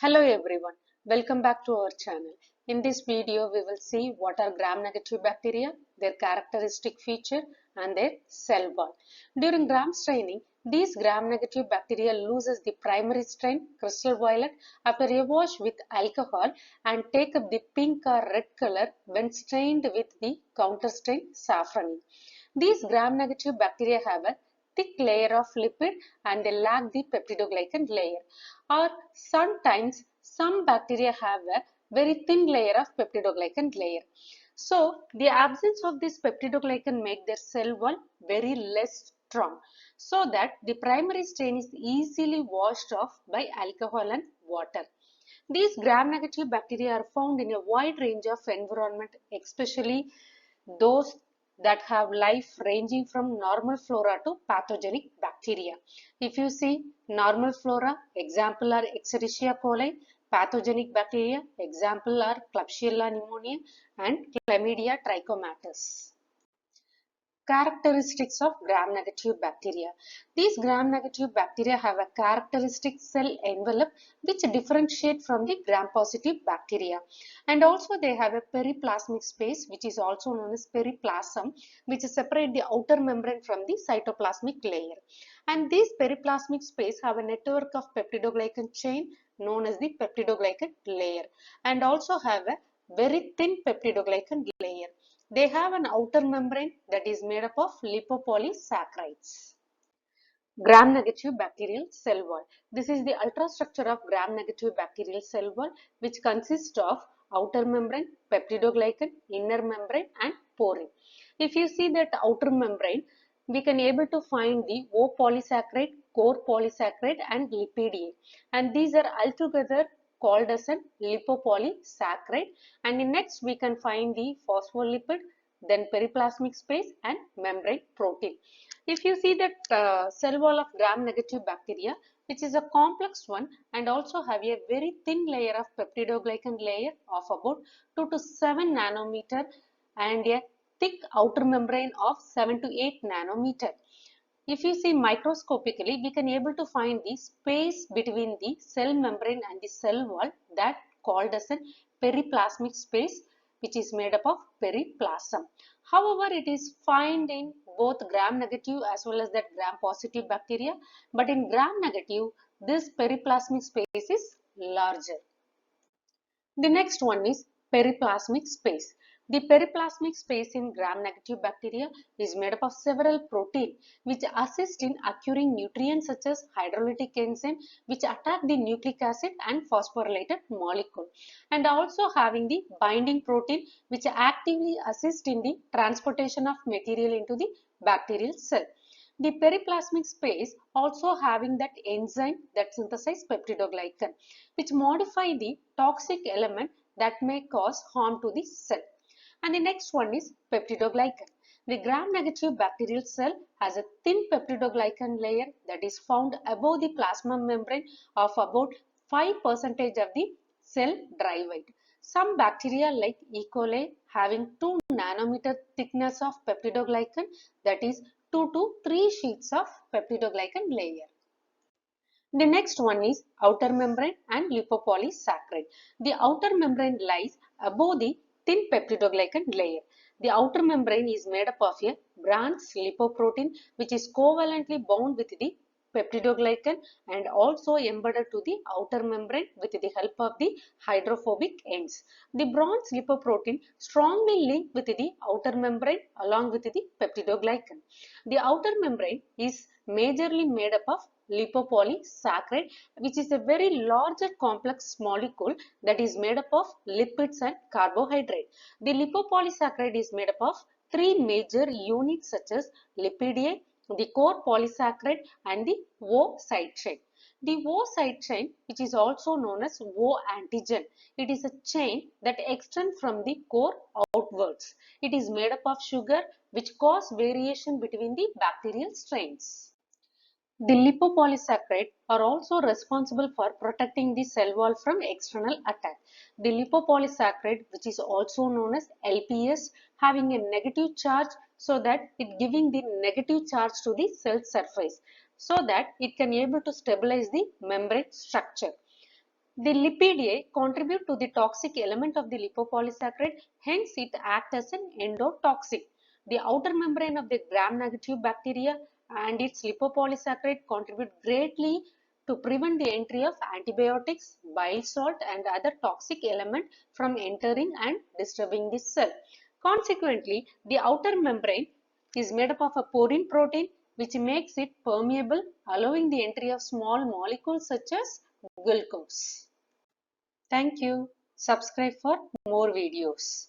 Hello everyone, welcome back to our channel. In this video, we will see what are gram-negative bacteria, their characteristic feature and their cell wall. During gram staining, these gram-negative bacteria loses the primary stain, crystal violet, after a wash with alcohol and take up the pink or red color when stained with the counter stain safrani. These gram-negative bacteria have a thick layer of lipid and they lack the peptidoglycan layer. Or sometimes some bacteria have a very thin layer of peptidoglycan layer. So the absence of this peptidoglycan make their cell wall very less strong, so that the primary stain is easily washed off by alcohol and water. These gram-negative bacteria are found in a wide range of environment, especially those that have life ranging from normal flora to pathogenic bacteria. If you see normal flora, example are Escherichia coli, pathogenic bacteria, example are Klebsiella pneumoniae and Chlamydia trichomatis. Characteristics of gram-negative bacteria. These gram-negative bacteria have a characteristic cell envelope which differentiate from the gram-positive bacteria, and also they have a periplasmic space which is also known as periplasm, which separate the outer membrane from the cytoplasmic layer, and this periplasmic space have a network of peptidoglycan chain known as the peptidoglycan layer, and also have a very thin peptidoglycan layer. They have an outer membrane that is made up of lipopolysaccharides. Gram-negative bacterial cell wall. This is the ultrastructure of gram-negative bacterial cell wall, which consists of outer membrane, peptidoglycan, inner membrane and porin. If you see that outer membrane, we can able to find the O-polysaccharide, core polysaccharide and lipidae, and these are altogether called as an lipopolysaccharide, and in next we can find the phospholipid, then periplasmic space and membrane protein. If you see that cell wall of gram-negative bacteria, which is a complex one and also have a very thin layer of peptidoglycan layer of about 2 to 7 nanometer and a thick outer membrane of 7 to 8 nanometer. If you see microscopically, we can able to find the space between the cell membrane and the cell wall that called as a periplasmic space, which is made up of periplasm. However, it is found in both gram-negative as well as that gram-positive bacteria, but in gram-negative, this periplasmic space is larger. The next one is periplasmic space. The periplasmic space in gram-negative bacteria is made up of several proteins which assist in acquiring nutrients such as hydrolytic enzyme which attack the nucleic acid and phosphorylated molecule, and also having the binding protein which actively assist in the transportation of material into the bacterial cell. The periplasmic space also having that enzyme that synthesize peptidoglycan which modify the toxic element that may cause harm to the cell. And the next one is peptidoglycan. The gram-negative bacterial cell has a thin peptidoglycan layer that is found above the plasma membrane of about 5% of the cell dry weight. Some bacteria like E. coli having 2 nanometer thickness of peptidoglycan, that is 2 to 3 sheets of peptidoglycan layer. The next one is outer membrane and lipopolysaccharide. The outer membrane lies above the thin peptidoglycan layer. The outer membrane is made up of a branch lipoprotein which is covalently bound with the peptidoglycan and also embedded to the outer membrane with the help of the hydrophobic ends. The bronze lipoprotein strongly linked with the outer membrane along with the peptidoglycan. The outer membrane is majorly made up of lipopolysaccharide, which is a very larger complex molecule that is made up of lipids and carbohydrate. The lipopolysaccharide is made up of three major units such as lipidae, the core polysaccharide and the O side chain. The O side chain, which is also known as O-Antigen, it is a chain that extends from the core outwards. It is made up of sugar which cause variation between the bacterial strains. The lipopolysaccharide are also responsible for protecting the cell wall from external attack. The lipopolysaccharide, which is also known as LPS, having a negative charge so that it giving the negative charge to the cell surface so that it can able to stabilize the membrane structure. The lipidae contribute to the toxic element of the lipopolysaccharide, hence it acts as an endotoxic. The outer membrane of the gram-negative bacteria and its lipopolysaccharide contribute greatly to prevent the entry of antibiotics, bile salt and other toxic element from entering and disturbing the cell. Consequently, the outer membrane is made up of a porin protein which makes it permeable, allowing the entry of small molecules such as glucose. Thank you. Subscribe for more videos.